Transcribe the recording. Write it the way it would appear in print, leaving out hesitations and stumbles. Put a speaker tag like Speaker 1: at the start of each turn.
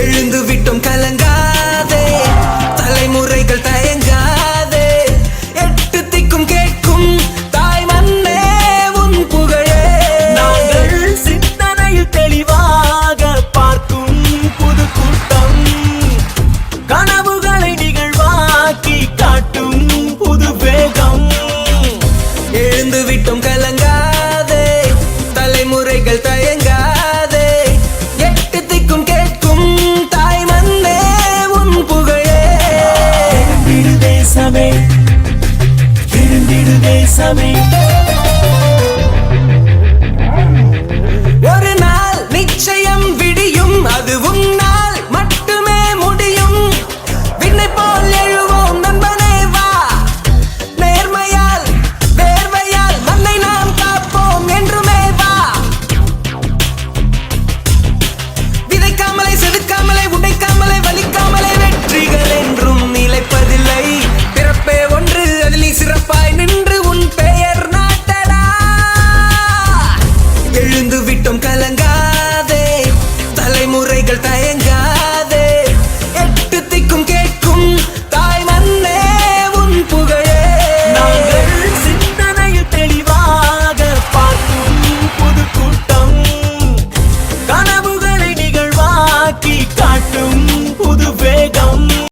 Speaker 1: எழுந்து விட்டோம் கலங்காதே, தலைமுறைகள் தயங்காதே, எட்டு திக்கும் கேட்கும் தாய் மண்ணே உன் புகழே.
Speaker 2: நாங்கள் சிந்தனையில் தெளிவாக பார்க்கும் புது கூட்டம், கனவுகளை நிகழ்வாக்கி காட்டும் புது வேகம்.
Speaker 1: எழுந்து விட்டோம் கலங்காதே, தலைமுறைகள் தயங்காதே, எட்டு திக்கும் கேட்கும் தாய் மண்ணே உன் புகழே.
Speaker 2: எழுந்திடு தேசமே, எழுந்திடு தேசமே.